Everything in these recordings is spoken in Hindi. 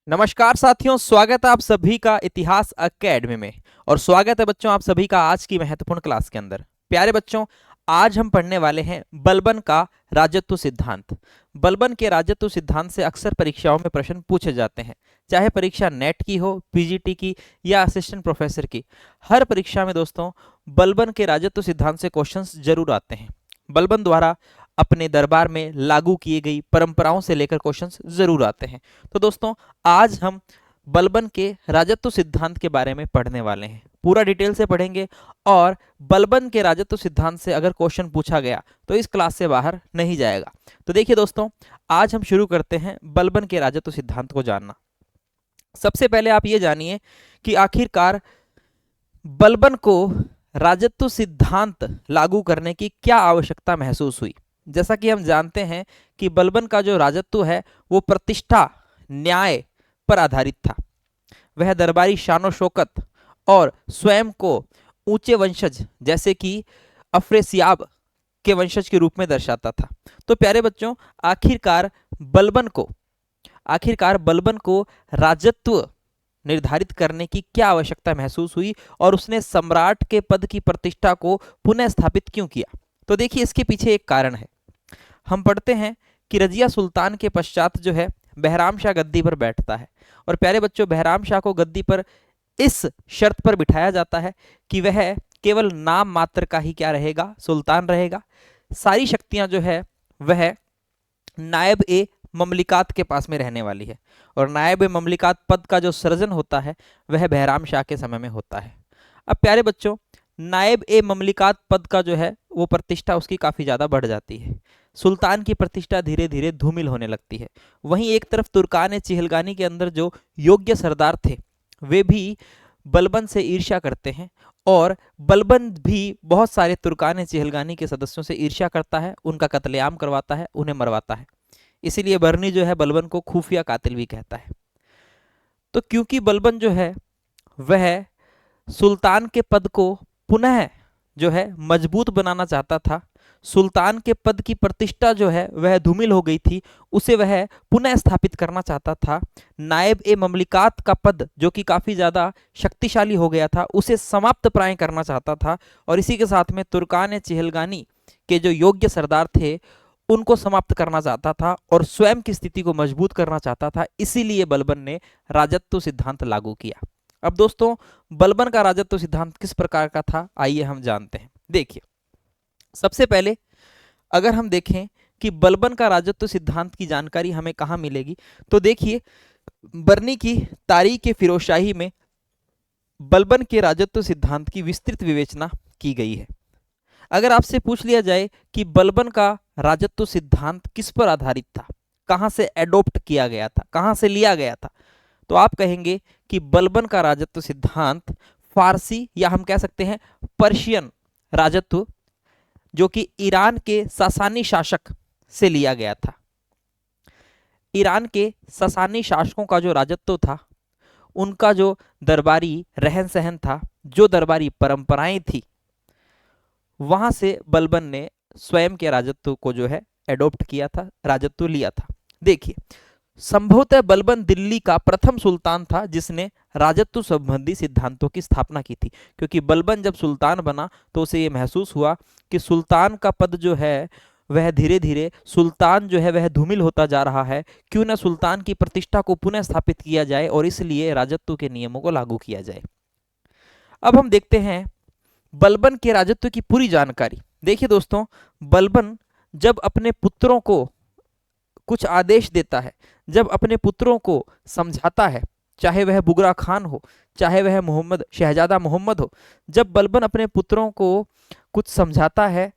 नमस्कार साथियों, स्वागत है आप सभी का इतिहास एकेडमी में। और स्वागत है बच्चों आप सभी का आज की महत्वपूर्ण क्लास के अंदर। प्यारे बच्चों, आज हम पढ़ने वाले हैं बलबन का राजत्व सिद्धांत। बलबन के राजत्व सिद्धांत से अक्सर परीक्षाओं में प्रश्न पूछे जाते हैं, चाहे परीक्षा नेट की हो, पीजीटी की या असिस्टेंट प्रोफेसर की। हर परीक्षा में दोस्तों बलबन के राजत्व सिद्धांत से क्वेश्चंस जरूर आते हैं। बलबन द्वारा अपने दरबार में लागू की गई परंपराओं से लेकर क्वेश्चंस जरूर आते हैं। तो दोस्तों आज हम बलबन के राजत्व सिद्धांत के बारे में पढ़ने वाले हैं, पूरा डिटेल से पढ़ेंगे। और बलबन के राजत्व सिद्धांत से अगर क्वेश्चन पूछा गया तो इस क्लास से बाहर नहीं जाएगा। तो देखिए दोस्तों, आज हम शुरू करते हैं बलबन के राजत्व सिद्धांत को जानना। सबसे पहले आप ये जानिए कि आखिरकार बलबन को राजत्व सिद्धांत लागू करने की क्या आवश्यकता महसूस हुई। जैसा कि हम जानते हैं कि बलबन का जो राजत्व है वो प्रतिष्ठा, न्याय पर आधारित था। वह दरबारी शानो शौकत और स्वयं को ऊंचे वंशज जैसे कि अफरेसियाब के वंशज के रूप में दर्शाता था। तो प्यारे बच्चों, बलबन को आखिरकार बलबन को राजत्व निर्धारित करने की क्या आवश्यकता महसूस हुई और उसने सम्राट के पद की प्रतिष्ठा को पुनः स्थापित क्यों किया। तो देखिए, इसके पीछे एक कारण है। हम पढ़ते हैं कि रजिया सुल्तान के पश्चात जो है बहराम शाह गद्दी पर बैठता है। और प्यारे बच्चों, बहराम शाह को गद्दी पर इस शर्त पर बिठाया जाता है कि वह केवल नाम मात्र का ही क्या रहेगा, सुल्तान रहेगा। सारी शक्तियां जो है वह नायब ए ममलिकात के पास में रहने वाली है। और नायब ए ममलिकात पद का जो सृजन होता है वह बहराम शाह के समय में होता है। अब प्यारे बच्चों, नायब ए ममलिकात पद का जो है वो प्रतिष्ठा उसकी काफ़ी ज़्यादा बढ़ जाती है। सुल्तान की प्रतिष्ठा धीरे धीरे धूमिल होने लगती है। वहीं एक तरफ तुर्कान चिहलगानी के अंदर जो योग्य सरदार थे वे भी बलबन से ईर्ष्या करते हैं। और बलबन भी बहुत सारे तुर्कान चिहलगानी के सदस्यों से ईर्ष्या करता है, उनका कत्लेआम करवाता है, उन्हें मरवाता है। इसीलिए बर्नी जो है बलबन को खुफिया कातिल भी कहता है। तो क्योंकि बलबन जो है वह सुल्तान के पद को पुनः जो है मजबूत बनाना चाहता था, सुल्तान के पद की प्रतिष्ठा जो है वह धूमिल हो गई थी, उसे वह पुनः स्थापित करना चाहता था। नायब ए ममलिकात का पद जो कि काफ़ी ज़्यादा शक्तिशाली हो गया था उसे समाप्त प्राय करना चाहता था। और इसी के साथ में तुर्कान चिहलगानी के जो योग्य सरदार थे उनको समाप्त करना चाहता था और स्वयं की स्थिति को मजबूत करना चाहता था। इसीलिए बलबन ने राजत्व सिद्धांत लागू किया। अब दोस्तों, बलबन का राजत्व सिद्धांत किस प्रकार का था, आइए हम जानते हैं। देखिए, सबसे पहले अगर हम देखें कि बलबन का राजत्व सिद्धांत की जानकारी हमें कहाँ मिलेगी, तो देखिए बर्नी की तारीख फिरोजशाही में बलबन के राजत्व सिद्धांत की विस्तृत विवेचना की गई है। अगर आपसे पूछ लिया जाए कि बलबन का राजत्व सिद्धांत किस पर आधारित था, कहाँ से एडोप्ट किया गया था, कहाँ से लिया गया था, तो आप कहेंगे कि बलबन का राजत्व सिद्धांत फारसी या हम कह सकते हैं पर्शियन राजत्व जो कि ईरान के सासानी शासक से लिया गया था। ईरान के सासानी शासकों का जो राजत्व था, उनका जो दरबारी रहन सहन था, जो दरबारी परंपराएं थी, वहां से बलबन ने स्वयं के राजत्व को जो है एडॉप्ट किया था, राजत्व लिया था। देखिए, संभवतः बलबन दिल्ली का प्रथम सुल्तान था जिसने राजत्व संबंधी सिद्धांतों की स्थापना की थी। क्योंकि बलबन जब सुल्तान बना तो उसे ये महसूस हुआ कि सुल्तान का पद जो है वह धीरे धीरे सुल्तान जो है वह धूमिल होता जा रहा है, क्यों न सुल्तान की प्रतिष्ठा को पुनः स्थापित किया जाए और इसलिए राजत्व के नियमों को लागू किया जाए। अब हम देखते हैं बलबन के राजत्व की पूरी जानकारी। देखिए दोस्तों, बलबन जब अपने पुत्रों को कुछ आदेश देता है, जब अपने पुत्रों को समझाता है, चाहे वह बुगरा खान हो, चाहे वह मोहम्मद शहजादा मोहम्मद हो, जब बलबन अपने पुत्रों को कुछ समझाता है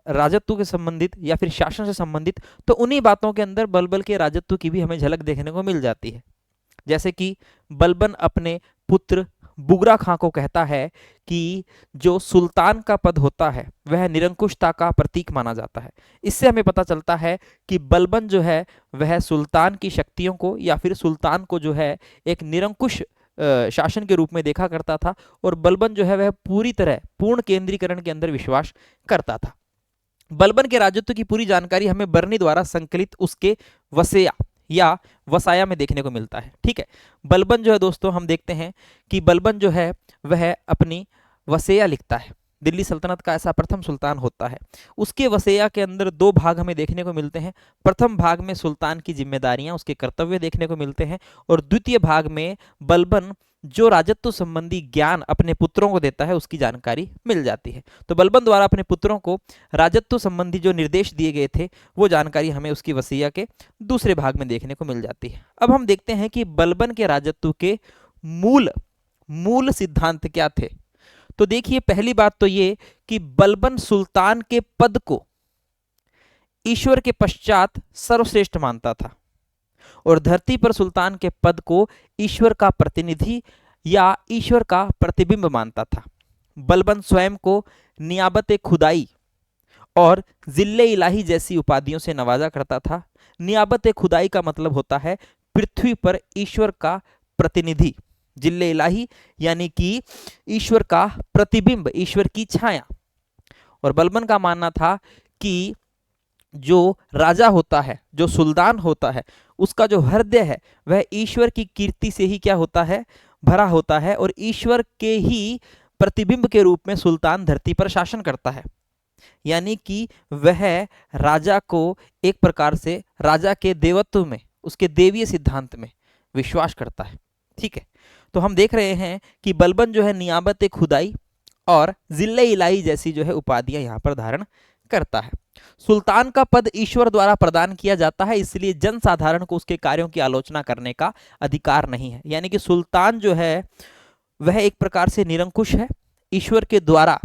राजत्व के संबंधित या फिर शासन से संबंधित, तो उन्हीं बातों के अंदर बलबन के राजत्व की भी हमें झलक देखने को मिल जाती है। जैसे कि बलबन अपने पुत्र बुगरा खां को कहता है कि जो सुल्तान का पद होता है वह निरंकुशता का प्रतीक माना जाता है। इससे हमें पता चलता है कि बलबन जो है वह सुल्तान की शक्तियों को या फिर सुल्तान को जो है एक निरंकुश शासन के रूप में देखा करता था और बलबन जो है वह पूरी तरह पूर्ण केंद्रीकरण के अंदर विश्वास करता था। बलबन के राजत्व की पूरी जानकारी हमें बर्नी द्वारा संकलित उसके वसेया या वसाया में देखने को मिलता है। ठीक है, बलबन जो है दोस्तों, हम देखते हैं कि बलबन जो है वह अपनी वसेया लिखता है। दिल्ली सल्तनत का ऐसा प्रथम सुल्तान होता है। उसके वसेया के अंदर दो भाग हमें देखने को मिलते हैं। प्रथम भाग में सुल्तान की जिम्मेदारियां, उसके कर्तव्य देखने को मिलते हैं, और द्वितीय भाग में बलबन जो राजत्व संबंधी ज्ञान अपने पुत्रों को देता है उसकी जानकारी मिल जाती है। तो बलबन द्वारा अपने पुत्रों को राजत्व संबंधी जो निर्देश दिए गए थे वो जानकारी हमें उसकी वसीया के दूसरे भाग में देखने को मिल जाती है। अब हम देखते हैं कि बलबन के राजत्व के मूल मूल सिद्धांत क्या थे। तो देखिए, पहली बात तो ये कि बलबन सुल्तान के पद को ईश्वर के पश्चात सर्वश्रेष्ठ मानता था और धरती पर सुल्तान के पद को ईश्वर का प्रतिनिधि या ईश्वर का प्रतिबिंब मानता था। बलबन स्वयं को नियाबत खुदाई और जिल्ले इलाही जैसी उपाधियों से नवाजा करता था। नियाबत खुदाई का मतलब होता है पृथ्वी पर ईश्वर का प्रतिनिधि, जिल्ले इलाही यानी कि ईश्वर का प्रतिबिंब, ईश्वर की छाया। और बलबन का मानना था कि जो राजा होता है, जो सुल्तान होता है, उसका जो हृदय है वह ईश्वर की कीर्ति से ही क्या होता है, भरा होता है, और ईश्वर के ही प्रतिबिंब के रूप में सुल्तान धरती पर शासन करता है। यानी कि वह राजा को एक प्रकार से राजा के देवत्व में, उसके देवीय सिद्धांत में विश्वास करता है। ठीक है, तो हम देख रहे हैं कि बलबन जो है नियाबत खुदाई और जिल्ले इलाही जैसी जो है उपाधियां यहां पर धारण करता है। सुल्तान का पद ईश्वर द्वारा प्रदान किया जाता है, इसलिए जनसाधारण को उसके कार्यों की आलोचना करने का अधिकार नहीं है। यानी कि सुल्तान जो है वह एक प्रकार से निरंकुश है, ईश्वर के द्वारा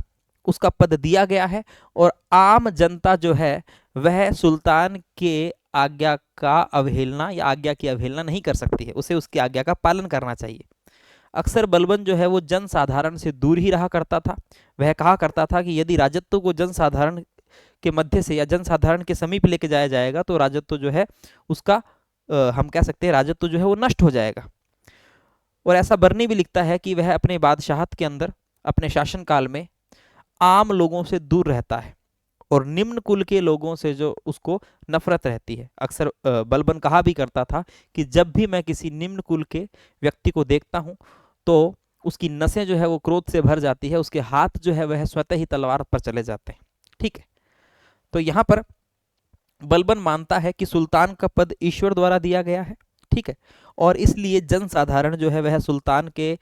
उसका पद दिया गया है, और आम जनता जो है वह सुल्तान के आज्ञा का अवहेलना या आज्ञा की अवहेलना नहीं कर सकती है, उसे उसकी आज्ञा का पालन करना चाहिए। अक्सर बलबन जो है वो जनसाधारण से दूर ही रहा करता था। वह कहा करता था कि यदि राजत्व को जनसाधारण के मध्य से या जनसाधारण के समीप लेके जाया जाएगा तो राजत्व जो है उसका हम कह सकते हैं राजत्व जो है वो नष्ट हो जाएगा। और ऐसा बर्नी भी लिखता है कि वह अपने बादशाहत के अंदर, अपने शासनकाल में आम लोगों से दूर रहता है और निम्न कुल के लोगों से जो उसको नफरत रहती है। अक्सर बलबन कहा भी करता था कि जब भी मैं किसी निम्न कुल के व्यक्ति को देखता हूं तो उसकी नसें जो है वो क्रोध से भर जाती है, उसके हाथ जो है वह स्वतः ही तलवार पर चले जाते हैं। ठीक है, तो यहां पर बलबन मानता है कि सुल्तान का पद ईश्वर द्वारा दिया गया है। ठीक है, और इसलिए जनसाधारण जो है वह सुल्तान के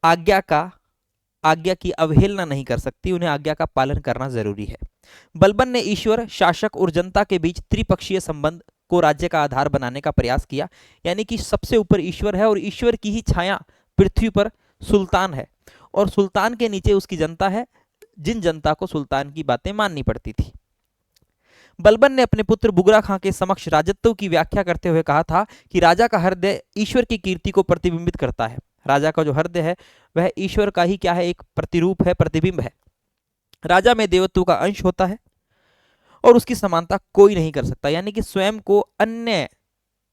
आज्ञा की अवहेलना नहीं कर सकती, उन्हें आज्ञा का पालन करना जरूरी है। बलबन ने ईश्वर, शासक और जनता के बीच त्रिपक्षीय संबंध को राज्य का आधार बनाने का प्रयास किया। यानी कि सबसे ऊपर ईश्वर है और ईश्वर की ही छाया पृथ्वी पर सुल्तान है, और सुल्तान के नीचे उसकी जनता है, जिन जनता को सुल्तान की बातें माननी पड़ती थी। बलबन ने अपने पुत्र बुगरा खां के समक्ष राजत्व की व्याख्या करते हुए कहा था कि राजा का हृदय ईश्वर की कीर्ति को प्रतिबिंबित करता है। राजा का जो हृदय है वह ईश्वर का ही क्या है, एक प्रतिरूप है, प्रतिबिंब है। राजा में देवत्व का अंश होता है और उसकी समानता कोई नहीं कर सकता। यानी कि स्वयं को अन्य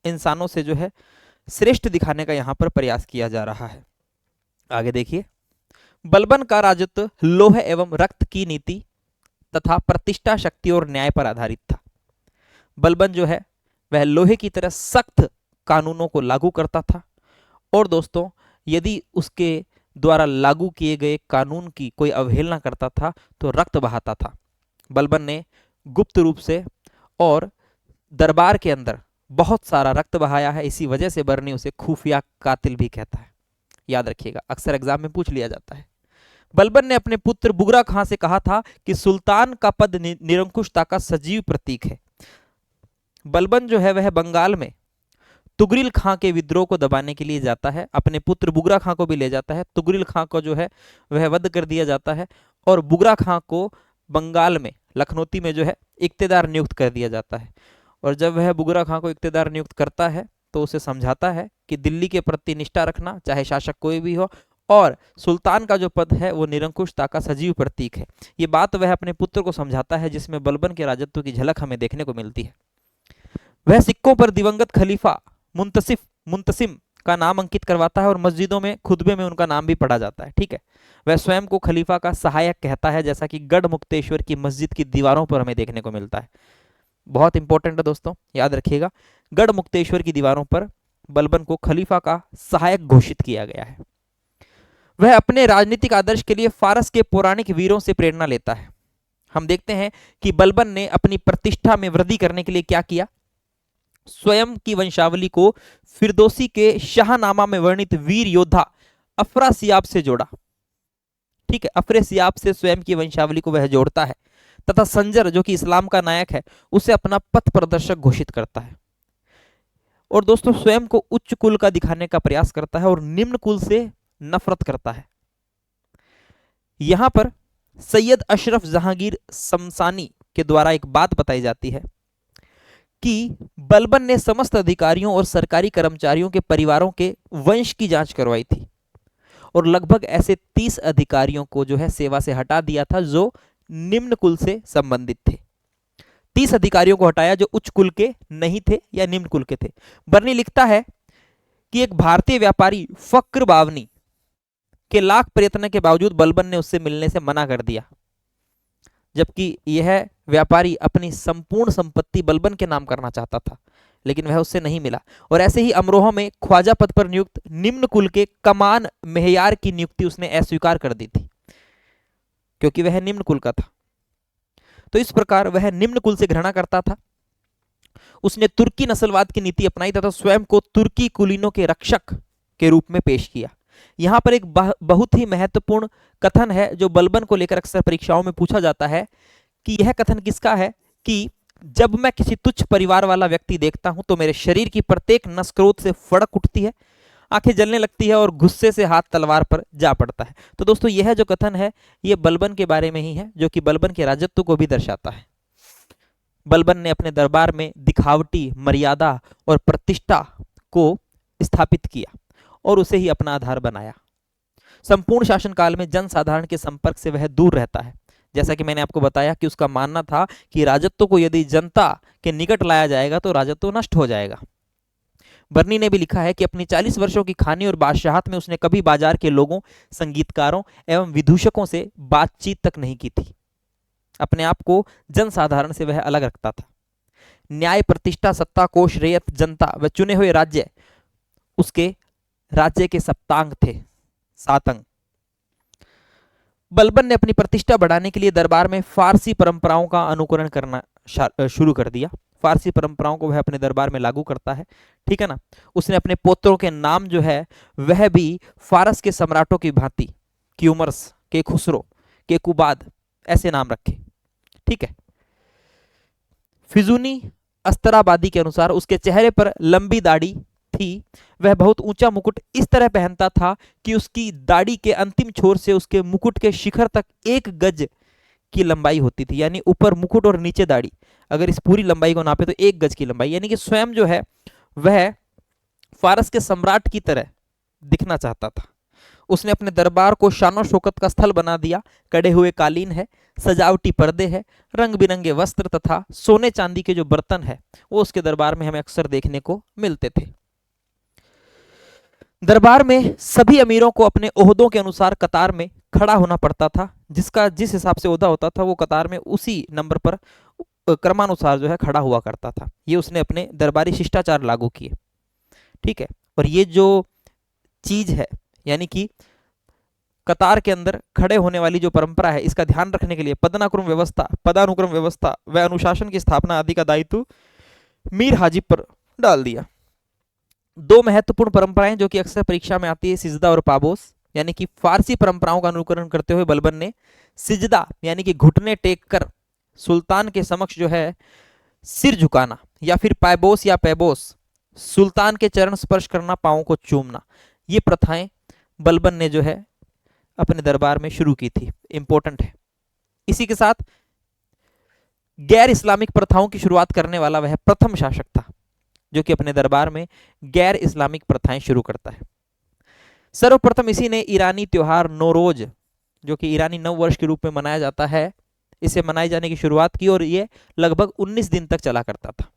इंसानों से जो है श्रेष्ठ दिखाने का यहां पर प्रयास किया जा रहा है। आगे देखिए, बलबन का राजत्व लोह एवं रक्त की नीति तथा प्रतिष्ठा, शक्ति और न्याय पर आधारित था। बलबन जो है वह लोहे की तरह सख्त कानूनों को लागू करता था, और दोस्तों यदि उसके द्वारा लागू किए गए कानून की कोई अवहेलना करता था तो रक्त बहाता था। बलबन ने गुप्त रूप से और दरबार के अंदर बहुत सारा रक्त बहाया है, इसी वजह से बर्नी उसे खुफिया कातिल भी कहता है। याद रखिएगा, अक्सर एग्जाम में पूछ लिया जाता है। बलबन ने अपने पुत्र बुगरा खां से कहा था कि सुल्तान का पद निरंकुशता का सजीव प्रतीक है। बलबन जो है वह बंगाल में तुगरिल खां के विद्रोह को दबाने के लिए जाता है, अपने पुत्र बुगरा खां को भी ले जाता है। तुगरिल खां को जो है वह वध कर दिया जाता है और बुगरा खां को बंगाल में लखनौती में जो है इक्तेदार नियुक्त कर दिया जाता है। और जब वह बुगरा खां को इक्तेदार नियुक्त करता है तो उसे समझाता है कि दिल्ली के प्रति निष्ठा रखना, चाहे शासक कोई भी हो, और सुल्तान का जो पद है वो निरंकुशता का सजीव प्रतीक है। ये बात वह अपने पुत्र को समझाता है, जिसमें बलबन के राजत्व की झलक हमें देखने को मिलती है। वह सिक्कों पर दिवंगत खलीफा मुंतसिम का नाम अंकित करवाता है और मस्जिदों में खुतबे में उनका नाम भी पढ़ा जाता है। ठीक है, वह स्वयं को खलीफा का सहायक कहता है, जैसा कि गढ़ मुक्तेश्वर की मस्जिद की दीवारों पर हमें देखने को मिलता है। बहुत इंपॉर्टेंट है दोस्तों, याद रखिएगा। गढ़ मुक्तेश्वर की दीवारों पर बलबन को खलीफा का सहायक घोषित किया गया है। वह अपने राजनीतिक आदर्श के लिए फारस के पौराणिक वीरों से प्रेरणा लेता है। हम देखते हैं कि बलबन ने अपनी प्रतिष्ठा में वृद्धि करने के लिए क्या किया। स्वयं की वंशावली को फिरदौसी के शाहनामा में वर्णित वीर योद्धा अफरासियाब से जोड़ा। ठीक है, अफरासियाब से स्वयं की वंशावली को वह जोड़ता है तथा संजर जो कि इस्लाम का नायक है उसे अपना पथ प्रदर्शक घोषित करता है। और दोस्तों स्वयं को उच्च कुल का दिखाने का प्रयास करता है और निम्न कुल से नफरत करता है। यहां पर सैयद अशरफ जहांगीर शमसानी के द्वारा एक बात बताई जाती है कि बलबन ने समस्त अधिकारियों और सरकारी कर्मचारियों के परिवारों के वंश की जांच करवाई थी और लगभग ऐसे 30 अधिकारियों को जो है सेवा से हटा दिया था जो निम्न कुल से संबंधित थे। 30 अधिकारियों को हटाया जो उच्च कुल के नहीं थे या निम्न कुल के थे। बर्नी लिखता है कि एक भारतीय व्यापारी फक्र बावनी के लाख प्रयत्न के बावजूद बलबन ने उससे मिलने से मना कर दिया, जबकि यह व्यापारी अपनी संपूर्ण संपत्ति बलबन के नाम करना चाहता था, लेकिन वह उससे नहीं मिला। और ऐसे ही अमरोहा में ख्वाजा पद पर नियुक्त निम्न कुल के कमान मेहयार की नियुक्ति उसने अस्वीकार कर दी थी क्योंकि वह निम्न कुल का था। तो इस प्रकार वह निम्न कुल से घृणा करता था। उसने तुर्की नस्लवाद की नीति अपनाई तथा स्वयं को तुर्की कुलीनों के रक्षक के रूप में पेश किया। यहां पर एक बहुत ही महत्वपूर्ण कथन है जो बलबन को लेकर अक्सर परीक्षाओं में पूछा जाता है कि यह कथन किसका है कि जब मैं किसी तुच्छ परिवार वाला व्यक्ति देखता हूं तो मेरे शरीर की प्रत्येक नस क्रोध से फड़क उठती है, आंखें जलने लगती है और गुस्से से हाथ तलवार पर जा पड़ता है। तो दोस्तों यह जो कथन है यह बलबन के बारे में ही है जो कि बलबन के राजत्व को भी दर्शाता है। बलबन ने अपने दरबार में दिखावटी मर्यादा और प्रतिष्ठा को स्थापित किया और उसे ही अपना आधार बनाया। संपूर्ण शासनकाल में जनसाधारण के संपर्क से वह दूर रहता है। जैसा कि मैंने आपको बताया कि उसका मानना था कि राजत्व को यदि जनता के निकट लाया जाएगा तो राजत्व नष्ट हो जाएगा। बर्नी ने भी लिखा है कि अपनी 40 वर्षों की खानी और बादशाहत में उसने कभी बाजार के लोगों, संगीतकारों एवं विदूषकों से बातचीत तक नहीं की थी। अपने आप को जनसाधारण से वह अलग रखता था। न्याय, प्रतिष्ठा, सत्ता, कोष, रेयत, जनता व चुने हुए राज्य उसके राज्य के सप्तांग थे, 7 अंग। बलबन ने अपनी प्रतिष्ठा बढ़ाने के लिए दरबार में फारसी परंपराओं का अनुकरण करना शुरू कर दिया। फारसी परंपराओं को वह अपने दरबार में लागू करता है, ठीक है ना। उसने अपने पोत्रों के नाम जो है वह भी फारस के सम्राटों की भांति क्यूमर्स, के खुसरो, के कुबाद ऐसे नाम रखे, ठीक है। फिजूनी अस्तराबादी के अनुसार उसके चेहरे पर लंबी दाढ़ी थी। वह बहुत ऊंचा मुकुट इस तरह पहनता था कि उसकी दाढ़ी के अंतिम छोर से उसके मुकुट के शिखर तक 1 गज की लंबाई होती थी, यानी ऊपर मुकुट और नीचे दाढ़ी, अगर इस पूरी लंबाई को नापे तो 1 गज की लंबाई, यानी कि स्वयं जो है वह फारस के सम्राट की तरह दिखना चाहता था। उसने अपने दरबार को शानो शौकत का स्थल बना दिया। कड़े हुए कालीन है, सजावटी पर्दे है, रंग बिरंगे वस्त्र तथा सोने चांदी के जो बर्तन है वो उसके दरबार में हमें अक्सर देखने को मिलते थे। दरबार में सभी अमीरों को अपने ओहदों के अनुसार कतार में खड़ा होना पड़ता था। जिस हिसाब से ओहदा होता था वो कतार में उसी नंबर पर क्रमानुसार जो है खड़ा हुआ करता था। ये उसने अपने दरबारी शिष्टाचार लागू किए, ठीक है। और ये जो चीज है यानी कि कतार के अंदर खड़े होने वाली जो परंपरा है, इसका ध्यान रखने के लिए पदानुक्रम व्यवस्था, पदानुक्रम व्यवस्था व अनुशासन की स्थापना आदि का दायित्व मीर हाजिब पर डाल दिया। 2 महत्वपूर्ण परंपराएं जो कि अक्सर परीक्षा में आती है, सिजदा और पाबोस, यानी कि फारसी परंपराओं का अनुकरण करते हुए बलबन ने सिजदा यानी कि घुटने टेक कर सुल्तान के समक्ष जो है सिर झुकाना, या फिर पायबोस या पैबोस सुल्तान के चरण स्पर्श करना, पांवों को चूमना, ये प्रथाएं बलबन ने जो है अपने दरबार में शुरू की थी। इंपॉर्टेंट है। इसी के साथ गैर इस्लामिक प्रथाओं की शुरुआत करने वाला वह प्रथम शासक था जो कि अपने दरबार में गैर इस्लामिक प्रथाएं शुरू करता है। सर्वप्रथम इसी ने ईरानी त्योहार नौरोज, जो कि ईरानी नव वर्ष के रूप में मनाया जाता है, इसे मनाए जाने की शुरुआत की और यह लगभग 19 दिन तक चला करता था।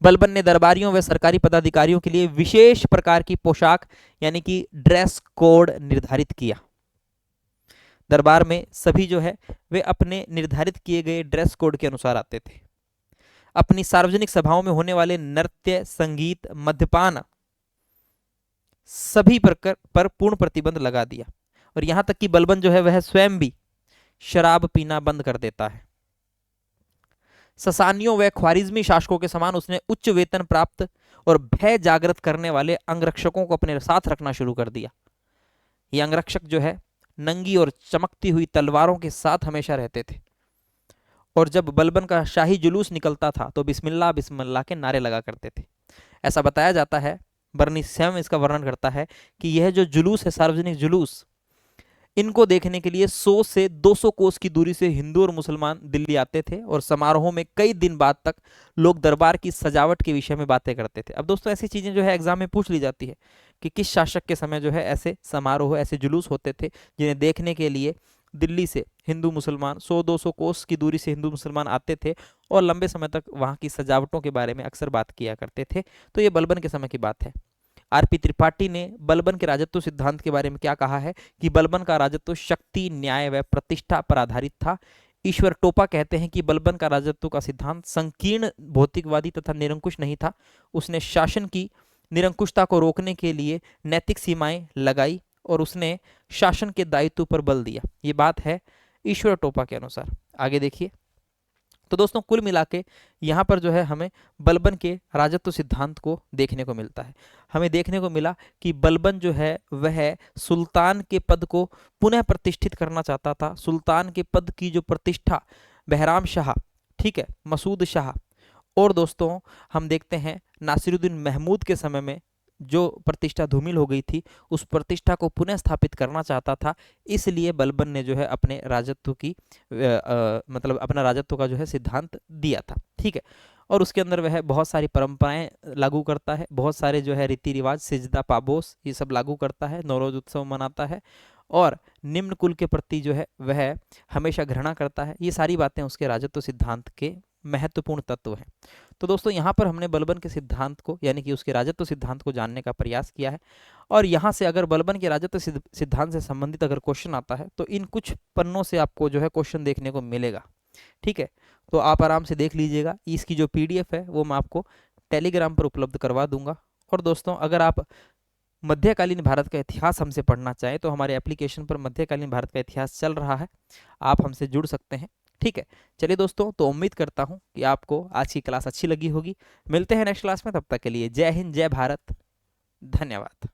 बलबन ने दरबारियों व सरकारी पदाधिकारियों के लिए विशेष प्रकार की पोशाक यानी कि ड्रेस कोड निर्धारित किया। दरबार में सभी जो है वे अपने निर्धारित किए गए ड्रेस कोड के अनुसार आते थे। अपनी सार्वजनिक सभाओं में होने वाले नृत्य, संगीत, मद्यपान सभी पर पूर्ण प्रतिबंध लगा दिया। और यहां तक कि बलबन जो है वह स्वयं भी शराब पीना बंद कर देता है। ससानियों व ख्वारिज्मी शासकों के समान उसने उच्च वेतन प्राप्त और भय जागृत करने वाले अंगरक्षकों को अपने साथ रखना शुरू कर दिया। ये अंगरक्षक जो है नंगी और चमकती हुई तलवारों के साथ हमेशा रहते थे, और जब बलबन का शाही जुलूस निकलता था तो बिस्मिल्लाह बिस्मिल्लाह के नारे लगा करते थे। ऐसा बताया जाता है, बर्नी स्वयं इसका वर्णन करता है कि यह जो जुलूस है, सार्वजनिक जुलूस, इनको देखने के लिए 100 से 200 कोस की दूरी से हिंदू और मुसलमान दिल्ली आते थे, और समारोहों में कई दिन बाद तक लोग दरबार की सजावट के विषय में बातें करते थे। अब दोस्तों ऐसी चीजें जो है एग्जाम में पूछ ली जाती है कि किस शासक के समय जो है ऐसे समारोह, ऐसे जुलूस होते थे जिन्हें देखने के लिए दिल्ली से हिंदू मुसलमान 100-200 कोस की दूरी से हिंदू मुसलमान आते थे और लंबे समय तक वहाँ की सजावटों के बारे में अक्सर बात किया करते थे। तो ये बलबन के समय की बात है। आरपी त्रिपाठी ने बलबन के राजत्व सिद्धांत के बारे में क्या कहा है कि बलबन का राजत्व शक्ति, न्याय व प्रतिष्ठा पर आधारित था। ईश्वर टोपा कहते हैं कि बलबन का राजत्व का सिद्धांत संकीर्ण, भौतिकवादी तथा निरंकुश नहीं था। उसने शासन की निरंकुशता को रोकने के लिए नैतिक सीमाएं लगाई और उसने शासन के दायित्व पर बल दिया। ये बात है ईश्वर टोपा के अनुसार। आगे देखिए। तो दोस्तों कुल मिला के यहाँ पर जो है हमें बलबन के राजत्व सिद्धांत को देखने को मिलता है। हमें देखने को मिला कि बलबन जो है वह सुल्तान के पद को पुनः प्रतिष्ठित करना चाहता था। सुल्तान के पद की जो प्रतिष्ठा बहराम शाह, ठीक है, मसूद शाह, और दोस्तों हम देखते हैं नासिरुद्दीन महमूद के समय में जो प्रतिष्ठा धूमिल हो गई थी, उस प्रतिष्ठा को पुनः स्थापित करना चाहता था। इसलिए बलबन ने जो है अपने राजत्व की मतलब अपना राजत्व का जो है सिद्धांत दिया था, ठीक है। और उसके अंदर वह बहुत सारी परंपराएं लागू करता है, बहुत सारे जो है रीति रिवाज, सिजदा, पाबोस, ये सब लागू करता है, नौरोज उत्सव मनाता है, और निम्न कुल के प्रति जो है वह हमेशा घृणा करता है। ये सारी बातें उसके राजत्व सिद्धांत के महत्वपूर्ण तत्व हैं। तो दोस्तों यहाँ पर हमने बलबन के सिद्धांत को, यानी कि उसके राजत्व सिद्धांत को जानने का प्रयास किया है। और यहाँ से अगर बलबन के राजत्व सिद्धांत से संबंधित अगर क्वेश्चन आता है तो इन कुछ पन्नों से आपको जो है क्वेश्चन देखने को मिलेगा, ठीक है। तो आप आराम से देख लीजिएगा। इसकी जो PDF है वो मैं आपको टेलीग्राम पर उपलब्ध करवा दूंगा। और दोस्तों अगर आप मध्यकालीन भारत का इतिहास हमसे पढ़ना चाहें तो हमारे एप्लीकेशन पर मध्यकालीन भारत का इतिहास चल रहा है, आप हमसे जुड़ सकते हैं, ठीक है। चलिए दोस्तों, तो उम्मीद करता हूं कि आपको आज की क्लास अच्छी लगी होगी। मिलते हैं नेक्स्ट क्लास में, तब तक के लिए जय हिंद, जय भारत, धन्यवाद।